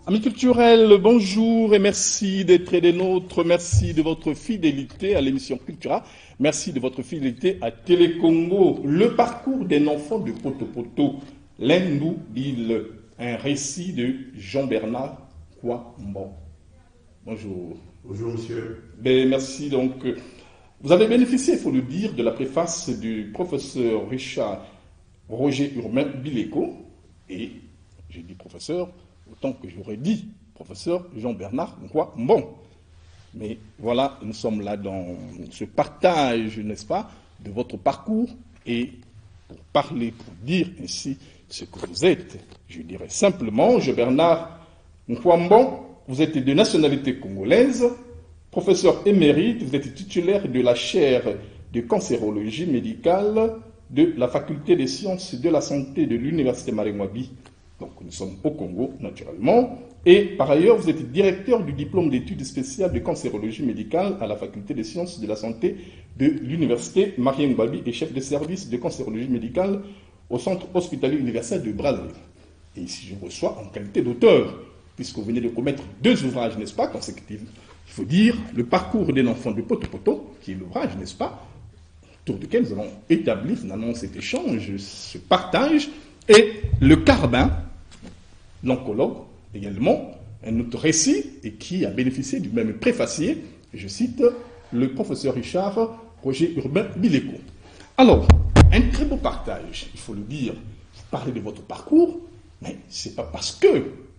Amis culturels, bonjour et merci d'être des nôtres. Merci de votre fidélité à l'émission Cultura. Merci de votre fidélité à Télécongo. Le parcours d'un enfant de Poto-Poto. L'Indou d'île. Un récit de Jean-Bernard Kwambo. Bonjour. Bonjour, monsieur. Merci donc. Vous avez bénéficié, il faut le dire, de la préface du professeur Richard Roger Urbain Bileko. Et, j'ai dit professeur, autant que j'aurais dit professeur Jean-Bernard Kwambo. Mais voilà, nous sommes là dans ce partage, n'est-ce pas, de votre parcours et pour parler, pour dire ainsi ce que vous êtes. Je dirais simplement, Jean-Bernard Kwambo, vous êtes de nationalité congolaise, professeur émérite, vous êtes titulaire de la chaire de cancérologie médicale de la faculté des sciences de la santé de l'université Marie-Mwabi. Donc nous sommes au Congo, naturellement. Et par ailleurs, vous êtes directeur du diplôme d'études spéciales de cancérologie médicale à la faculté des sciences de la santé de l'université Marie-Mwabi et chef de service de cancérologie médicale au centre hospitalier universel de Brazzaville. Et ici, je vous reçois en qualité d'auteur, puisque vous venez de commettre 2 ouvrages, n'est-ce pas, consécutifs. Il faut dire le parcours d'un enfant de Poto-Poto, qui est l'ouvrage, n'est-ce pas, autour duquel nous allons établir finalement cet échange, ce partage, et le Carbin, l'oncologue, également, un autre récit, et qui a bénéficié du même préfacier, je cite, le professeur Richard Roger Urbain Bileko. Alors, un très beau partage, il faut le dire, vous parlez de votre parcours, mais ce n'est pas parce que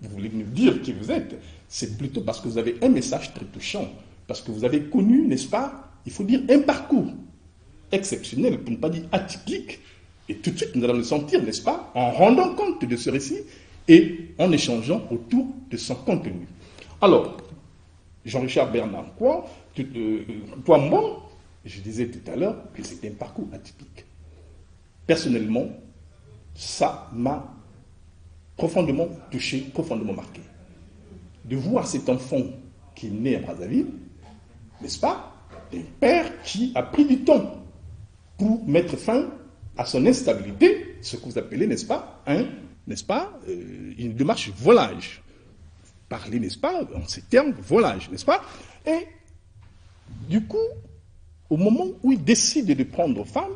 vous voulez nous dire qui vous êtes, c'est plutôt parce que vous avez un message très touchant, parce que vous avez connu, n'est-ce pas, il faut dire un parcours exceptionnel, pour ne pas dire atypique, et tout de suite nous allons le sentir, n'est-ce pas, en rendant compte de ce récit et en échangeant autour de son contenu. Alors, Jean-Richard Bernard Kwambo, je disais tout à l'heure que c'était un parcours atypique. Personnellement, ça m'a profondément touché, profondément marqué. De voir cet enfant qui est né à Brazzaville, n'est-ce pas, un père qui a pris du temps pour mettre fin à son instabilité, ce que vous appelez, n'est-ce pas, une démarche volage. Parler, n'est-ce pas, en ces termes, volage, n'est-ce pas? Et du coup, au moment où il décide de prendre femme,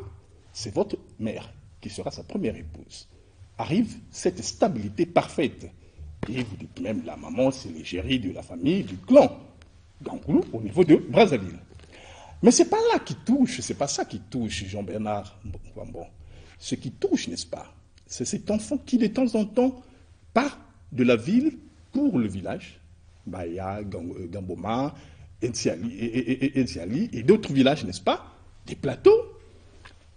c'est votre mère, qui sera sa première épouse. Arrive cette stabilité parfaite. Et vous dites même, la maman, c'est l'égérie de la famille, du clan Gangoulou, au niveau de Brazzaville. Mais ce n'est pas là qui touche, c'est pas ça qui touche Jean-Bernard Kwambo. Ce qui touche, n'est-ce pas, c'est cet enfant qui, de temps en temps, part de la ville pour le village, Baya, Gamboma, Ensiali et d'autres villages, n'est-ce pas, des plateaux,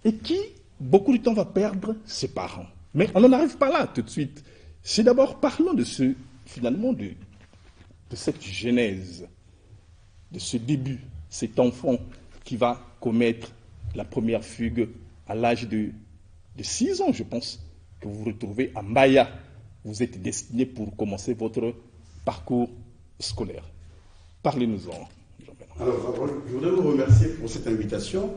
et qui, beaucoup de temps, va perdre ses parents. Mais on n'en arrive pas là tout de suite. C'est d'abord, parlons de ce, finalement, de cette genèse, de ce début, cet enfant qui va commettre la première fugue à l'âge de 6 ans, je pense, que vous vous retrouvez à Mbaya. Vous êtes destiné pour commencer votre parcours scolaire. Parlez-nous-en, Jean-Bernard. Alors, je voudrais vous remercier pour cette invitation.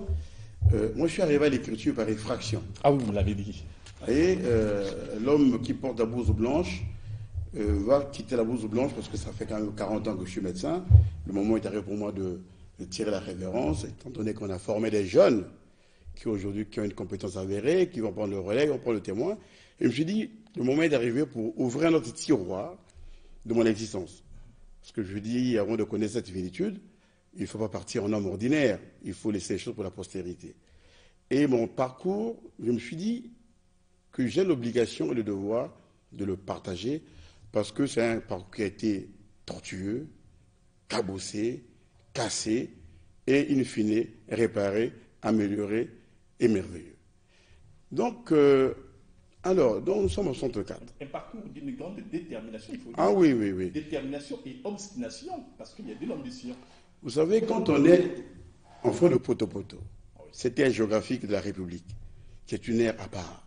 Moi, je suis arrivé à l'écriture par effraction. Ah oui, vous l'avez dit. Et l'homme qui porte la blouse blanche va quitter la blouse blanche parce que ça fait quand même 40 ans que je suis médecin. Le moment est arrivé pour moi de tirer la révérence, étant donné qu'on a formé des jeunes qui aujourd'hui ont une compétence avérée, qui vont prendre le relais, qui vont prendre le témoin. Et je me suis dit, le moment est arrivé pour ouvrir notre tiroir de mon existence. Parce que je dis, avant de connaître cette finitude, il ne faut pas partir en homme ordinaire, il faut laisser les choses pour la postérité. Et mon parcours, je me suis dit que j'ai l'obligation et le devoir de le partager, parce que c'est un parcours qui a été tortueux, cabossé, cassé, et in fine, réparé, amélioré et merveilleux. Donc, nous sommes en 64. Un parcours d'une grande détermination, il faut dire. Ah oui, oui, oui. Détermination et obstination, parce qu'il y a de l'ambition. Vous savez, quand on est enfant de Poto-Poto, cette ère géographique de la République, qui est une ère à part,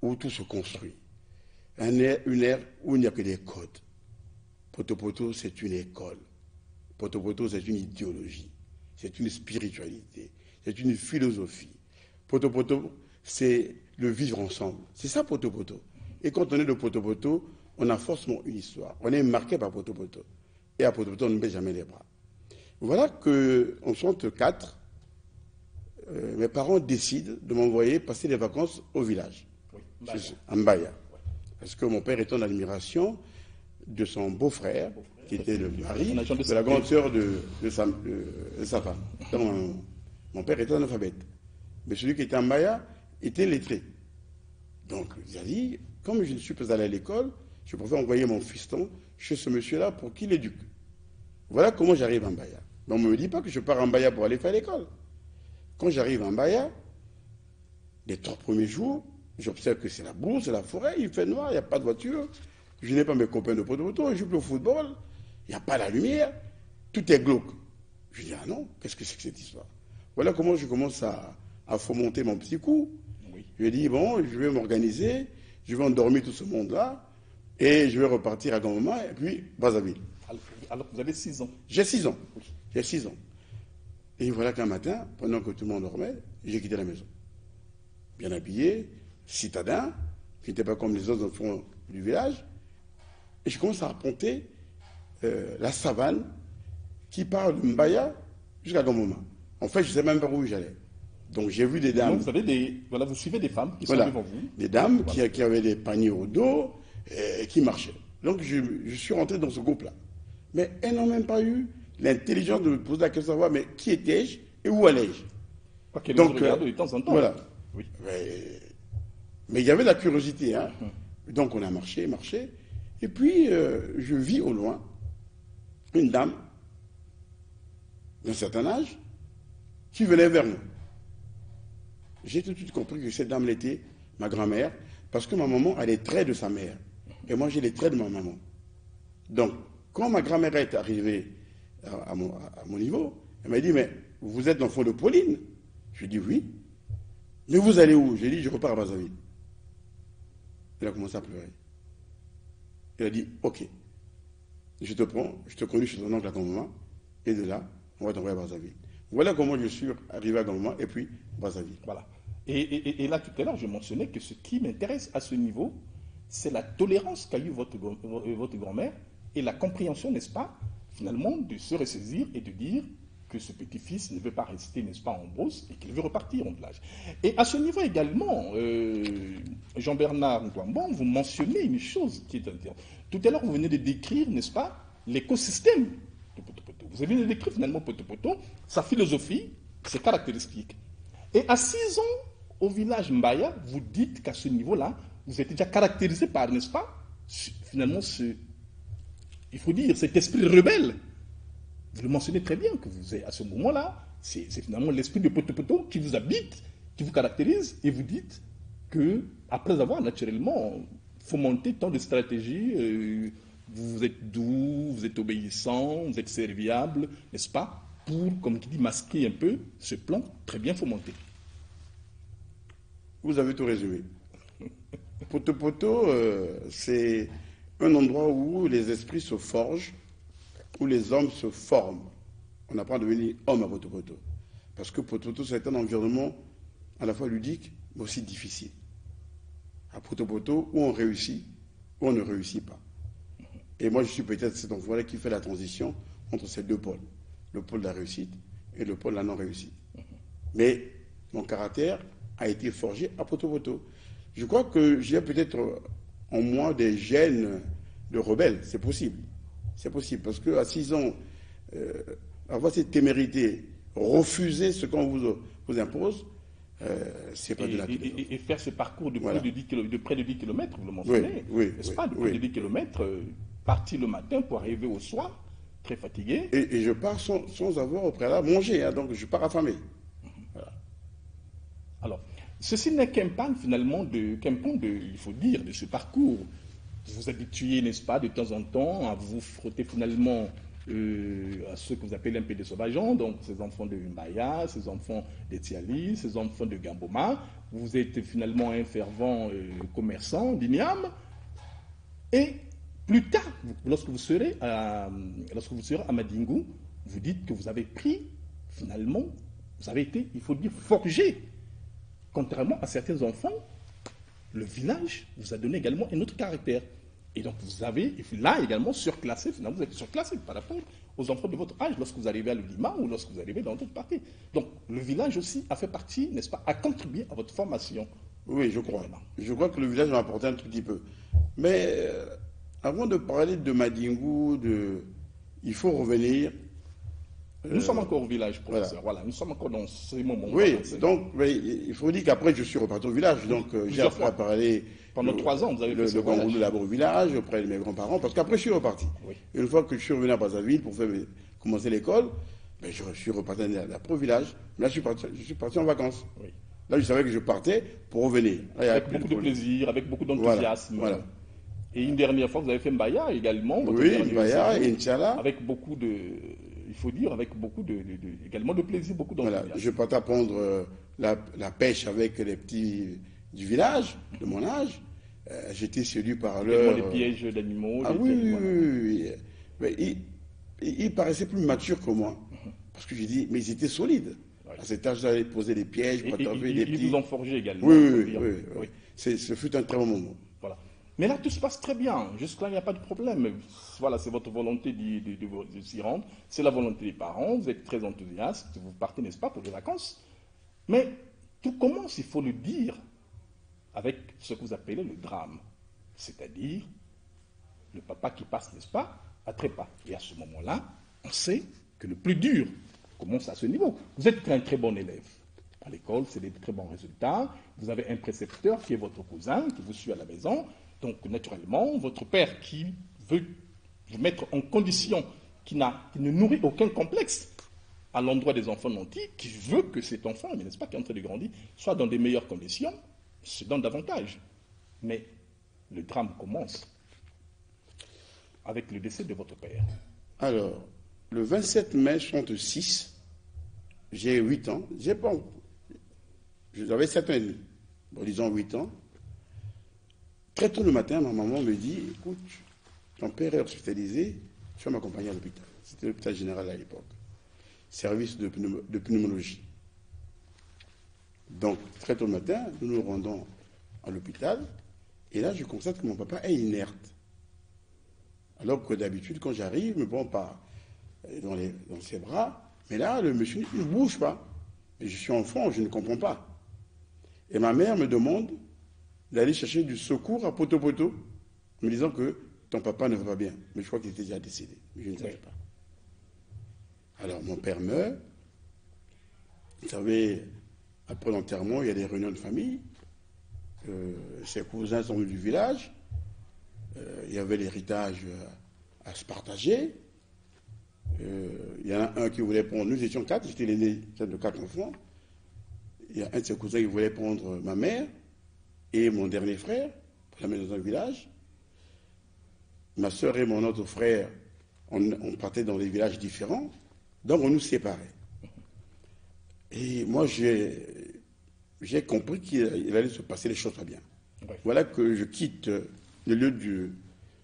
où tout se construit, une ère où il n'y a que des codes. Poto-Poto, c'est une école. Poto-Poto, c'est une idéologie, c'est une spiritualité, c'est une philosophie. Poto-Poto, c'est le vivre ensemble. C'est ça, Poto-Poto. Et quand on est de Poto-Poto, on a forcément une histoire. On est marqué par Poto-Poto. Et à Poto-Poto, on ne baisse jamais les bras. Voilà qu'en 64, mes parents décident de m'envoyer passer les vacances au village, à Mbaya. Parce que mon père était en admiration de son beau-frère, qui était le mari de la grande sœur de sa femme. Donc, mon père était analphabète. Mais celui qui était à Mbaya était lettré. Donc, il a dit, comme je ne suis pas allé à l'école, je préfère envoyer mon fiston chez ce monsieur-là pour qu'il l'éduque. Voilà comment j'arrive à Mbaya. Mais on ne me dit pas que je pars à Mbaya pour aller faire l'école. Quand j'arrive à Mbaya, les 3 premiers jours, j'observe que c'est la bourse, c'est la forêt, il fait noir, il n'y a pas de voiture. Je n'ai pas mes copains de Poto-Poto, je joue au football, il n'y a pas la lumière, tout est glauque. Je dis, ah non, qu'est-ce que c'est que cette histoire? Voilà comment je commence à fomenter mon petit coup. Oui. Je dis, bon, je vais m'organiser, je vais endormir tout ce monde-là, et je vais repartir à Gamboma, et puis Brazzaville. Alors vous avez 6 ans? J'ai 6 ans. Oui. J'ai 6 ans. Et voilà qu'un matin, pendant que tout le monde dormait, j'ai quitté la maison. Bien habillé, citadin, qui n'était pas comme les autres enfants du village. Et je commence à arpenter la savane qui part de Mbaya jusqu'à Gamboma. En fait, je ne sais même pas où j'allais. Donc j'ai vu des dames. Donc, vous suivez des femmes qui sont devant vous. Des dames qui avaient des paniers au dos et qui marchaient. Donc je suis rentré dans ce groupe-là. Mais elles n'ont même pas eu l'intelligence de me poser la question de savoir, mais qui étais-je et où allais-je? Donc, de temps en temps. Voilà. Oui. Mais il y avait la curiosité. Hein. Donc on a marché. Et puis je vis au loin une dame d'un certain âge qui venait vers nous. J'ai tout de suite compris que cette dame était ma grand-mère, parce que ma maman a les traits de sa mère. Et moi j'ai les traits de ma maman. Donc, quand ma grand-mère est arrivée à mon niveau, elle m'a dit, mais vous êtes l'enfant de Pauline? Je lui ai dit oui. Mais vous allez où? J'ai dit, je repars à Brazzaville. Elle a commencé à pleurer. Elle a dit, ok, je te prends, je te conduis chez ton oncle à Gamboma, et de là, on va t'envoyer à Brazzaville. Voilà comment je suis arrivé à Gamboma, et puis Brazzaville. Voilà. Et là, tout à l'heure, je mentionnais que ce qui m'intéresse à ce niveau, c'est la tolérance qu'a eu votre grand-mère, et la compréhension, n'est-ce pas, finalement, de se ressaisir et de dire que ce petit-fils ne veut pas rester, n'est-ce pas, en Beauce et qu'il veut repartir en village. Et à ce niveau également, Jean-Bernard Ngouambon, vous mentionnez une chose qui est intéressante. Tout à l'heure, vous venez de décrire, n'est-ce pas, l'écosystème de Poto-Poto. Vous avez décrit finalement Poto-Poto, sa philosophie, ses caractéristiques. Et à 6 ans, au village Mbaya, vous dites qu'à ce niveau-là, vous êtes déjà caractérisé par, n'est-ce pas, finalement, il faut dire, cet esprit rebelle. Vous le mentionnez très bien, que vous êtes à ce moment-là, c'est finalement l'esprit de Poto-Poto qui vous habite, qui vous caractérise, et vous dites que, après avoir naturellement fomenté tant de stratégies, vous êtes doux, vous êtes obéissant, vous êtes serviable, n'est-ce pas, pour, comme qui dit, masquer un peu ce plan très bien fomenté. Vous avez tout résumé. Poto-Poto, c'est un endroit où les esprits se forgent, où les hommes se forment. On apprend à devenir homme à Poto-Poto. Parce que Poto-Poto, c'est un environnement à la fois ludique, mais aussi difficile. À Poto-Poto, où on réussit, où on ne réussit pas. Et moi, je suis peut-être cet enfant-là qui fait la transition entre ces deux pôles. Le pôle de la réussite et le pôle de la non-réussite. Mais mon caractère a été forgé à Poto-Poto. Je crois que j'ai peut-être en moi des gènes de rebelle. C'est possible. C'est possible. Parce qu'à 6 ans, avoir cette témérité, refuser ce qu'on vous impose, c'est pas de la et faire ce parcours de, près de 10 km, vous le mentionnez, n'est-ce pas, de près de 10 km, partir le matin pour arriver au soir, très fatigué. Et je pars sans avoir au préalable mangé, hein, donc je pars affamé. Voilà. Alors, ceci n'est qu'un pan finalement, il faut dire, de ce parcours. Vous vous habituez, n'est-ce pas, de temps en temps, à vous frotter finalement à ceux que vous appelez un peu des sauvageons, donc ces enfants de Mbaya, ces enfants de Tiali, ces enfants de Gamboma. Vous êtes finalement un fervent commerçant d'Ignam. Et plus tard, lorsque vous serez à Madingou, vous dites que vous avez pris, finalement, vous avez été, il faut dire, forgé, contrairement à certains enfants le village vous a donné également un autre caractère. Et donc vous avez là également surclassé, finalement vous êtes surclassé par rapport aux enfants de votre âge lorsque vous arrivez à l'Ulima ou lorsque vous arrivez dans d'autres parties. Donc le village aussi a fait partie, n'est-ce pas, a contribué à votre formation. Oui, je crois. Je crois que le village m'a apporté un tout petit peu. Mais avant de parler de Madingou, il faut revenir. Nous sommes encore au village, professeur. Voilà, nous sommes encore dans ces moments. Oui, donc il faut dire qu'après je suis reparti au village. Donc j'ai appris à parler. Pendant 3 ans, vous avez fait le Gangoulou d'abord au village, auprès de mes grands-parents, parce qu'après je suis reparti. Oui. Une fois que je suis revenu à Brazzaville pour commencer l'école, ben, je suis reparti après au village. Là, je suis parti en vacances. Oui. Là, je savais que je partais pour revenir. Là, avec beaucoup de plaisir, avec beaucoup d'enthousiasme. Voilà. Et une dernière fois, vous avez fait Mbaya également. Oui, Mbaya et Inch'Allah. Avec beaucoup de, il faut dire, avec beaucoup également de plaisir, beaucoup d'enthousiasme. Voilà. Je partais apprendre la pêche avec les petits du village, de mon âge. J'étais séduit par leur... Les pièges d'animaux. Ah oui. Mais ils paraissaient plus matures que moi. Parce que j'ai dit, mais ils étaient solides. Ouais. À cet âge-là, ils posaient des pièges, pour attraper des petits... Ils vous ont forgé également. Oui. Ce fut un très bon moment. Voilà. Mais là, tout se passe très bien. Jusque-là, il n'y a pas de problème. Voilà, c'est votre volonté de s'y rendre. C'est la volonté des parents. Vous êtes très enthousiaste. Vous partez, n'est-ce pas, pour les vacances. Mais tout commence, il faut le dire, avec ce que vous appelez le drame. C'est-à-dire le papa qui passe, n'est-ce pas, à trépas. Et à ce moment-là, on sait que le plus dur commence à ce niveau. Vous êtes un très bon élève. À l'école, c'est des très bons résultats. Vous avez un précepteur qui est votre cousin, qui vous suit à la maison. Donc, naturellement, votre père qui veut vous mettre en condition, qui ne nourrit aucun complexe à l'endroit des enfants nantis, qui veut que cet enfant, mais n'est-ce pas, qui est en train de grandir, soit dans des meilleures conditions, se donne davantage. Mais le drame commence avec le décès de votre père. Alors, le 27 mai 1966, j'ai 8 ans. J'avais 7 ans et demi. Bon, disons 8 ans. Très tôt le matin, ma maman me dit, écoute, ton père est hospitalisé, tu vas m'accompagner à l'hôpital. C'était l'hôpital général à l'époque. Service de pneumologie. Donc, très tôt le matin, nous nous rendons à l'hôpital, et là, je constate que mon papa est inerte. Alors que d'habitude, quand j'arrive, je me prends pas dans ses bras, mais là, le monsieur ne bouge pas. Et je suis enfant, je ne comprends pas. Et ma mère me demande d'aller chercher du secours à Poto-Poto, me disant que ton papa ne va pas bien. Mais je crois qu'il était déjà décédé, mais je ne savais pas. Alors, mon père meurt. Vous savez, après l'enterrement, il y a des réunions de famille. Ses cousins sont venus du village. Il y avait l'héritage à se partager. Il y en a un qui voulait prendre... Nous étions 4, j'étais l'aîné de 4 enfants. Il y a un de ses cousins qui voulait prendre ma mère et mon dernier frère pour la mettre dans un village. Ma soeur et mon autre frère, on partait dans des villages différents. Donc on nous séparait. Et moi, j'ai compris qu'il allait se passer les choses pas bien. Ouais. Voilà que je quitte le lieu de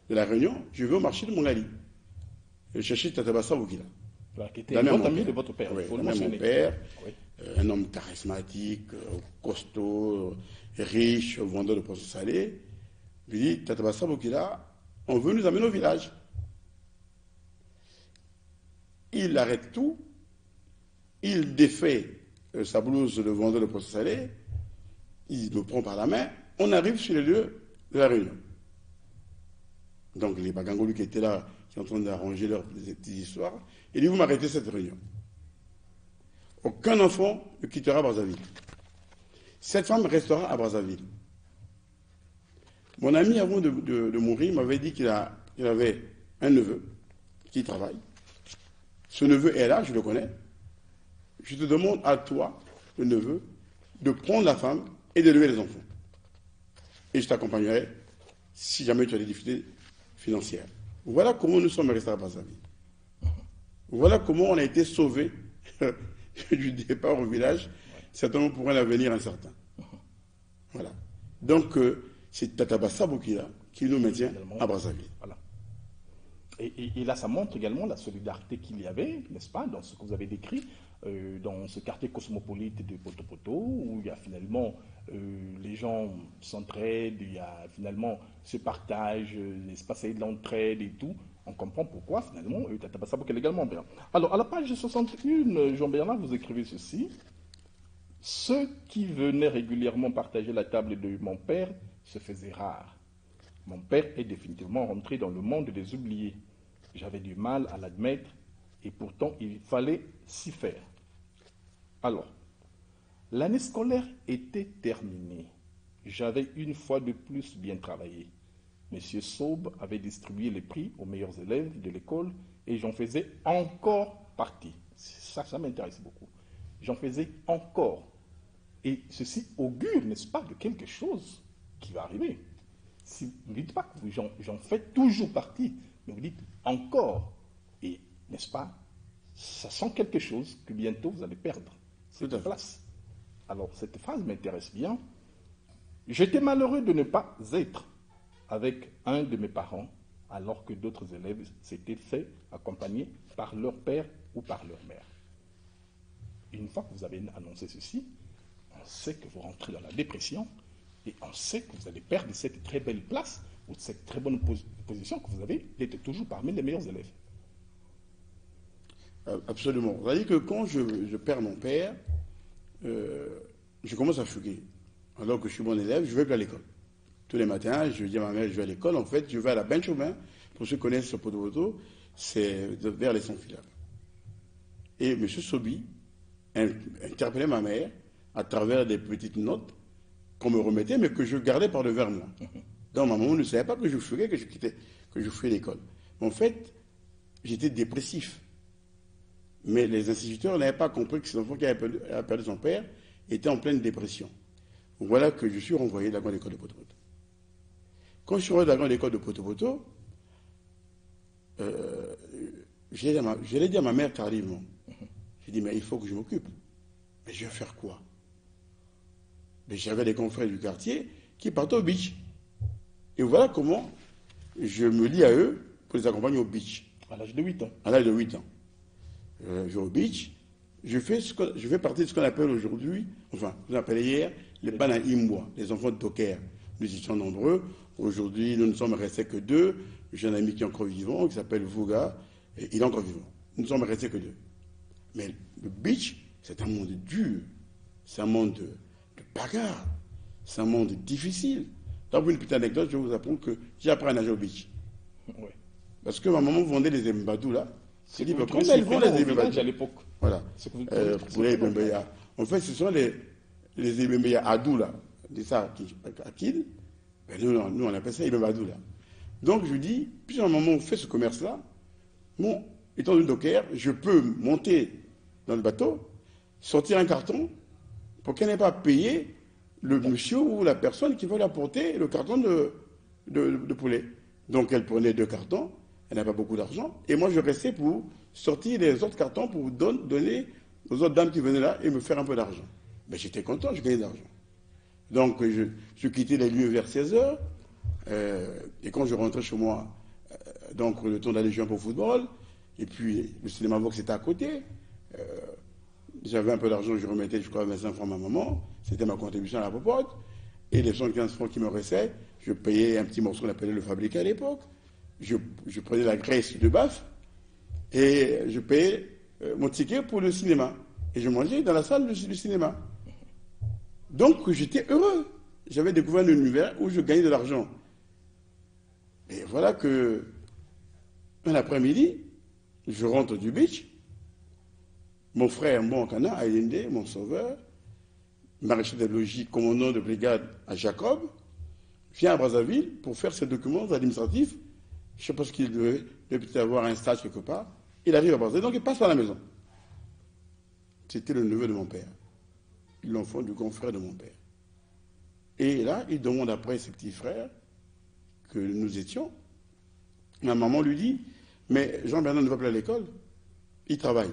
la réunion, je vais au marché de Mongali. Je cherchais Tatabassa Boukila. Qui était un grand ami de votre père. Oui, mon père, oui. Un homme charismatique, costaud, riche, vendeur de poissons salés. Il dit, Tatabassa Boukila, on veut nous amener au village. Il arrête tout, il défait sa blouse de vendeur de poissons salés, il me prend par la main, on arrive sur le lieu de la réunion. Donc les Bagangolus qui étaient là, qui sont en train d'arranger leurs petites histoires, il dit, vous m'arrêtez cette réunion. Aucun enfant ne quittera Brazzaville. Cette femme restera à Brazzaville. Mon ami, avant de mourir, m'avait dit qu'il avait un neveu qui travaille. Ce neveu est là, je le connais. Je te demande à toi, le neveu, de prendre la femme et d'élever les enfants. Et je t'accompagnerai si jamais tu as des difficultés financières. Voilà comment nous sommes restés à Brazzaville. Voilà comment on a été sauvés du départ au village, certainement pour un avenir incertain. Voilà. Donc, c'est Tatabassa Boukila qui nous maintient à Brazzaville. Voilà. Et là, ça montre également la solidarité qu'il y avait, n'est-ce pas, dans ce que vous avez décrit, dans ce quartier cosmopolite de Poto-Poto, où il y a finalement les gens s'entraident, il y a finalement ce partage, l'espace de l'entraide et tout. On comprend pourquoi finalement Tata Sabo est également bien. Alors à la page 61, Jean-Bernard, vous écrivez ceci. Ceux qui venaient régulièrement partager la table de mon père se faisaient rares. Mon père est définitivement rentré dans le monde des oubliés. J'avais du mal à l'admettre et pourtant il fallait s'y faire. Alors, l'année scolaire était terminée. J'avais une fois de plus bien travaillé. Monsieur Saube avait distribué les prix aux meilleurs élèves de l'école et j'en faisais encore partie. Ça m'intéresse beaucoup. J'en faisais encore. Et ceci augure, n'est-ce pas, de quelque chose qui va arriver. Si vous ne dites pas que j'en fais toujours partie, mais vous dites encore. Et, n'est-ce pas, ça sent quelque chose que bientôt vous allez perdre cette place. Alors, cette phrase m'intéresse bien. J'étais malheureux de ne pas être avec un de mes parents, alors que d'autres élèves s'étaient fait accompagner par leur père ou par leur mère. Une fois que vous avez annoncé ceci, on sait que vous rentrez dans la dépression et on sait que vous allez perdre cette très belle place ou cette très bonne position que vous avez d'être toujours parmi les meilleurs élèves. Absolument. Vous voyez que quand je perds mon père, je commence à fuguer. Alors que je suis bon élève, je ne vais plus à l'école. Tous les matins, je dis à ma mère, je vais à l'école. En fait, je vais à la Benchauvin. Pour ceux qui connaissent ce Poto-Poto, c'est vers les Saint-Philippe. Et M. Sobi interpellait ma mère à travers des petites notes qu'on me remettait, mais que je gardais par devers moi. Donc ma maman ne savait pas que je fuguais, que je fuyais l'école. En fait, j'étais dépressif. Mais les instituteurs n'avaient pas compris que cet enfant qui avait perdu son père était en pleine dépression. Voilà que je suis renvoyé de la grande école de Poto-Poto. Quand je suis renvoyé de la grande école de Poto-Poto, je l'ai dit à ma mère tardivement. J'ai dit, mais il faut que je m'occupe. Mais je vais faire quoi? Mais j'avais des confrères du quartier qui partaient au beach. Et voilà comment je me lie à eux pour les accompagner au beach. À l'âge de 8 ans. À l'âge de 8 ans. Je vais au beach. Je fais partie de ce qu'on appelle aujourd'hui, enfin, on appelait hier, les Banaïmwa, les enfants de Docker. Nous étions nombreux. Aujourd'hui, nous ne sommes restés que 2. J'ai un ami qui est encore vivant, qui s'appelle Vuga, et il est encore vivant. Nous ne sommes restés que 2. Mais le beach, c'est un monde dur. C'est un monde de bagarre. C'est un monde difficile. Dans une petite anecdote, je vous apprends que j'ai appris à nager au beach. Ouais. Parce que ma maman vendait les embadous là. C'est dit, mais comment elles vendent les embadous à l'époque? Voilà. En fait, ce sont les Ebembeya Adou là. Des ça à Kid. Ben nous, on appelle ça Ebembadou là. Donc je dis, puis à un moment où on fait ce commerce-là, bon, étant une docker, je peux monter dans le bateau, sortir un carton pour qu'elle n'ait pas payé le monsieur ou la personne qui va lui apporter le carton de poulet. Donc elle prenait 2 cartons, elle n'a pas beaucoup d'argent, et moi je restais pour sortir les autres cartons pour donner aux autres dames qui venaient là et me faire un peu d'argent. Mais j'étais content, je gagnais de l'argent. Donc je quittais les lieux vers 16h, et quand je rentrais chez moi, donc le temps d'aller jouer un peu au football, et puis le cinéma Vox était à côté, j'avais un peu d'argent, je remettais, je crois, 25 francs à ma maman, c'était ma contribution à la popote, et les 75 francs qui me restaient, je payais un petit morceau qu'on appelait le fabriqué à l'époque, je prenais la graisse de bœuf, et je payais mon ticket pour le cinéma, et je mangeais dans la salle du cinéma. Donc j'étais heureux, j'avais découvert un univers où je gagnais de l'argent. Et voilà que, un après-midi, je rentre du beach, mon frère Mbonkana, Allende, mon sauveur, maréchal des logis, commandant de brigade à Jacob, vient à Brazzaville pour faire ses documents administratifs. Je ne sais pas ce qu'il devait peut-être avoir un stage quelque part. Il arrive à Brazzaville, donc il passe par la maison. C'était le neveu de mon père, l'enfant du grand frère de mon père. Et là, il demande après ses petits frères que nous étions. Ma maman lui dit, mais Jean-Bernard ne va plus à l'école, il travaille.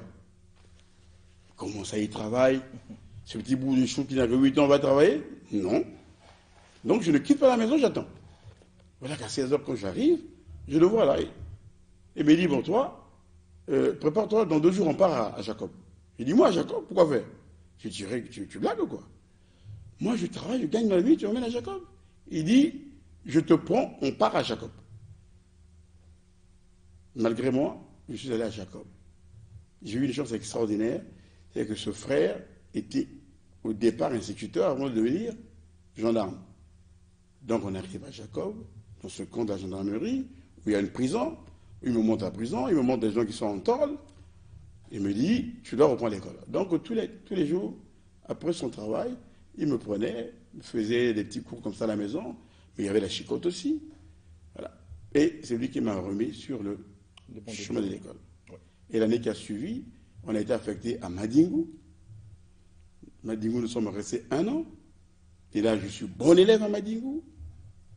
Comment ça, il travaille? Ce petit bout de chou qui n'a que 8 ans va travailler? Non. Donc je ne quitte pas la maison, j'attends. Voilà qu'à 16h quand j'arrive, je le vois là. Il me dit, bon toi, prépare-toi, dans 2 jours on part à Jacob. Il dit, moi, Jacob, pourquoi faire? Je dirais, tu blagues ou quoi? Moi, je travaille, je gagne ma vie, tu m'emmènes à Jacob. Il dit, je te prends, on part à Jacob. Malgré moi, je suis allé à Jacob. J'ai eu une chance extraordinaire, c'est que ce frère était au départ instituteur avant de devenir gendarme. Donc on arrive à Jacob, dans ce camp de la gendarmerie, où il y a une prison, il me montre à la prison, il me montre des gens qui sont en tôle, il me dit, tu dois reprendre l'école. Donc tous les jours, après son travail, il me prenait, il faisait des petits cours comme ça à la maison, mais il y avait la chicotte aussi. Voilà. Et c'est lui qui m'a remis sur le chemin de l'école. Ouais. Et l'année qui a suivi, on a été affecté à Madingou. Madingou, nous sommes restés 1 an. Et là, je suis bon élève à Madingou,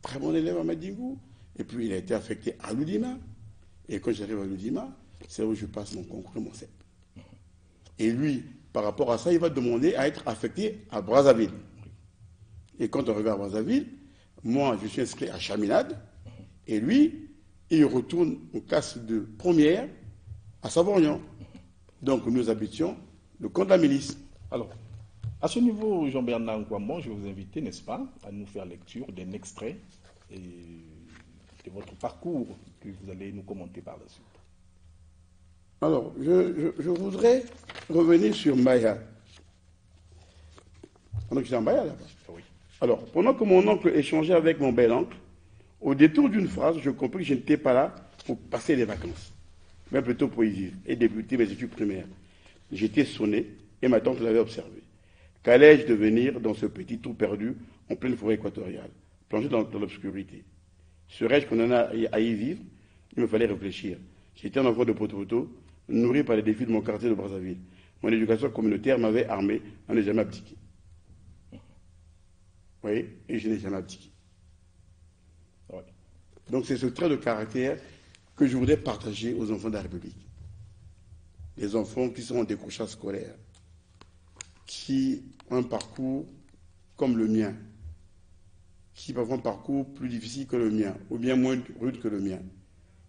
très bon élève à Madingou. Et puis, il a été affecté à Loudima. Et quand j'arrive à Loudima, c'est là où je passe mon concours et mon CEP. Et lui, par rapport à ça, il va demander à être affecté à Brazzaville. Et quand on regarde Brazzaville, moi, je suis inscrit à Chaminade. Et lui, il retourne aux classes de première à Savourian. Donc, nous habitions le camp de la milice. Alors, à ce niveau, Jean-Bernard Nkouambo, je vais vous inviter, n'est-ce pas, à nous faire lecture d'un extrait de votre parcours que vous allez nous commenter par la suite. Alors, je voudrais revenir sur Maya. Pendant que j'étais en Maya là-bas. Oui. Alors, pendant que mon oncle échangeait avec mon bel-oncle, au détour d'une phrase, je compris que je n'étais pas là pour passer les vacances, mais plutôt pour y vivre et débuter mes études primaires. J'étais sonné et ma tante l'avait observé. Qu'allais-je devenir dans ce petit trou perdu en pleine forêt équatoriale, plongé dans l'obscurité? Serais-je condamné à y vivre? Il me fallait réfléchir. J'étais un enfant de Poto-Poto, nourri par les défis de mon quartier de Brazzaville. Mon éducation communautaire m'avait armé à ne jamais abdiquer. Vous voyez? Et je n'ai jamais abdiqué. Ouais. Donc c'est ce trait de caractère que je voudrais partager aux enfants de la République. Les enfants qui sont en décrochage scolaire, qui ont un parcours comme le mien, qui peuvent avoir un parcours plus difficile que le mien, ou bien moins rude que le mien.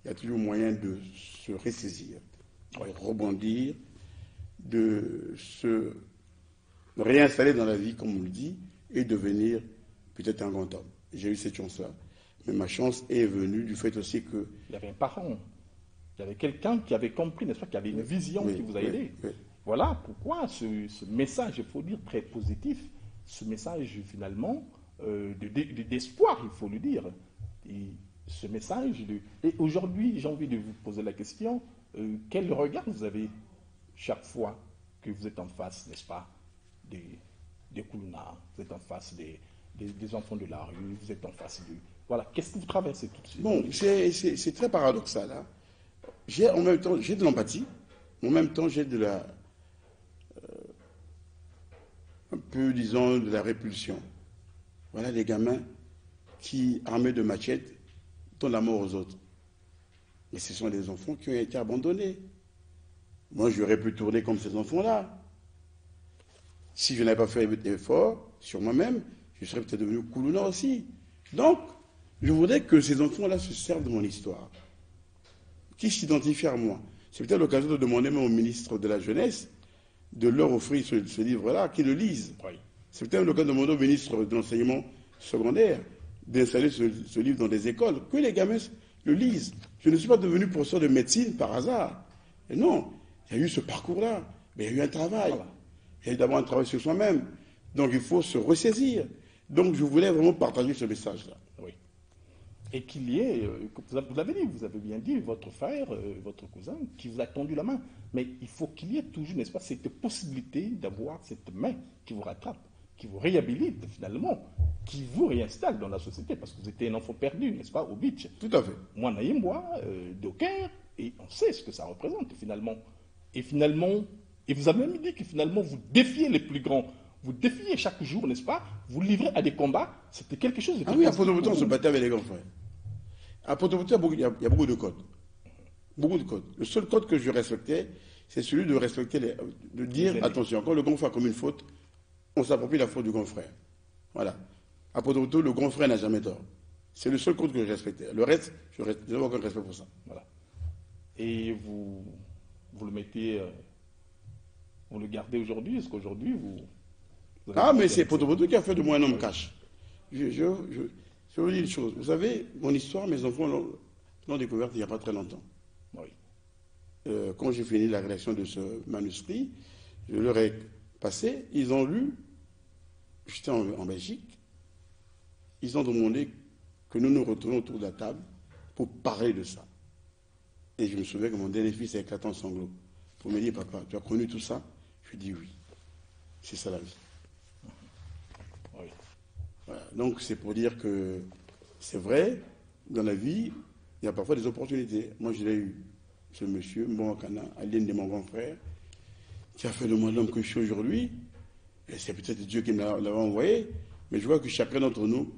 Il y a toujours moyen de se ressaisir, de rebondir, de se réinstaller dans la vie, comme on le dit, et devenir peut-être un grand homme. J'ai eu cette chance-là. Mais ma chance est venue du fait aussi que... Il y avait un parent, il y avait quelqu'un qui avait compris, n'est-ce pas, qui avait une vision qui vous a aidé. Oui. Voilà pourquoi ce message, il faut dire, très positif, ce message finalement d'espoir, il faut le dire. Et ce message Et aujourd'hui, j'ai envie de vous poser la question, quel regard vous avez chaque fois que vous êtes en face, n'est-ce pas, des Koulouna, vous êtes en face des enfants de la rue, vous êtes en face de... Voilà, qu'est-ce que vous traversez tout de suite? Bon, c'est très paradoxal. Hein. En même temps, j'ai de l'empathie, en même temps, j'ai de la... un peu, disons, de la répulsion. Voilà les gamins qui, armés de machettes, donnent la mort aux autres. Mais ce sont des enfants qui ont été abandonnés. Moi, j'aurais pu tourner comme ces enfants-là. Si je n'avais pas fait d'effort sur moi-même, je serais peut-être devenu Koulouna aussi. Donc, je voudrais que ces enfants-là se servent de mon histoire, qui s'identifient à moi. C'est peut-être l'occasion de demander même au ministre de la Jeunesse de leur offrir ce livre-là, qu'ils le lisent. Oui. C'est peut-être l'occasion de demander au ministre de l'enseignement secondaire d'installer ce livre dans des écoles, que les gamins le lisent. Je ne suis pas devenu professeur de médecine par hasard. Et non, il y a eu ce parcours-là, mais il y a eu un travail. Voilà. Il y a eu d'abord un travail sur soi-même. Donc il faut se ressaisir. Donc je voulais vraiment partager ce message-là. Oui. Et qu'il y ait, vous l'avez dit, vous avez bien dit, votre frère, votre cousin, qui vous a tendu la main. Mais il faut qu'il y ait toujours, n'est-ce pas, cette possibilité d'avoir cette main qui vous rattrape, qui vous réhabilite finalement, qui vous réinstalle dans la société, parce que vous étiez un enfant perdu, n'est-ce pas, au beach. Tout à fait. Moi, Naïmbois, Docker, et on sait ce que ça représente finalement. Et finalement, et vous avez même dit que finalement vous défiez les plus grands. Vous défiez chaque jour, n'est-ce pas? Vous livrez à des combats. C'était quelque chose de... Ah oui, à Poto-Poto, on se battait avec les grands frères. À Poto-Poto, il y a beaucoup de codes. Beaucoup de codes. Le seul code que je respectais, c'est celui de respecter de dire, attention, quand le grand frère a commis une faute, on s'approprie la faute du grand frère. Voilà. À Poto-Poto, le grand frère n'a jamais tort. C'est le seul code que je respectais. Le reste, je n'ai aucun respect pour ça. Voilà. Et vous le mettez Vous le gardez aujourd'hui? Est-ce qu'aujourd'hui, vous Ah, mais c'est Poto qui a fait de moi un homme cash. Je vous dis une chose. Vous savez, mon histoire, mes enfants l'ont découverte il n'y a pas très longtemps. Oui. Quand j'ai fini la rédaction de ce manuscrit, je leur ai passé, ils ont lu, j'étais en Belgique, ils ont demandé que nous nous retournions autour de la table pour parler de ça. Et je me souviens que mon dernier fils a éclaté en sanglots pour me dire, papa, tu as connu tout ça? Je lui ai dit oui. C'est ça la vie. Oui. Voilà. Donc c'est pour dire que c'est vrai, dans la vie, il y a parfois des opportunités. Moi je l'ai eu, ce monsieur, Mbouakana, alien de mon grand frère, qui a fait de moi l'homme que je suis aujourd'hui. Et c'est peut-être Dieu qui me l'avait envoyé, mais je vois que chacun d'entre nous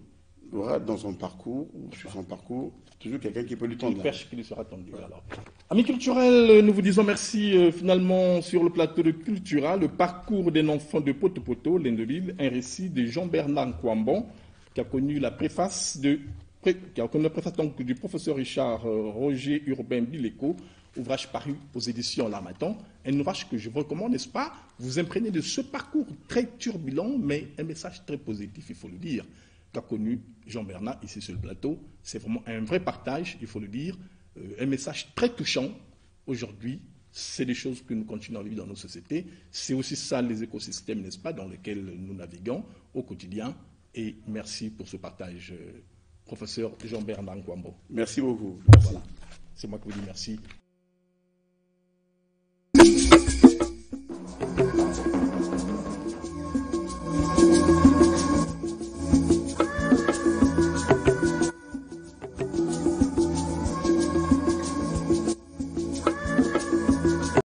aura dans son parcours, ou sur son parcours, toujours quelqu'un qui peut lui tendre Une la perche qui lui sera tendue. Alors. Amis culturels, nous vous disons merci finalement sur le plateau de Cultura, le parcours d'un enfant de Poto, l'Indeville, un récit de Jean-Bernard Kwambon, qui a connu la préface donc, du professeur Richard Roger Urbain Bileko, ouvrage paru aux éditions L'Harmattan, un ouvrage que je vous recommande, n'est-ce pas? Vous imprégnez de ce parcours très turbulent, mais un message très positif, il faut le dire, qu'a connu Jean-Bernard ici sur le plateau. C'est vraiment un vrai partage, il faut le dire, un message très touchant. Aujourd'hui, c'est des choses que nous continuons à vivre dans nos sociétés. C'est aussi ça les écosystèmes, n'est-ce pas, dans lesquels nous naviguons au quotidien. Et merci pour ce partage, professeur Jean-Bernard Kwambon. Merci beaucoup. Merci. Voilà. C'est moi qui vous dis merci.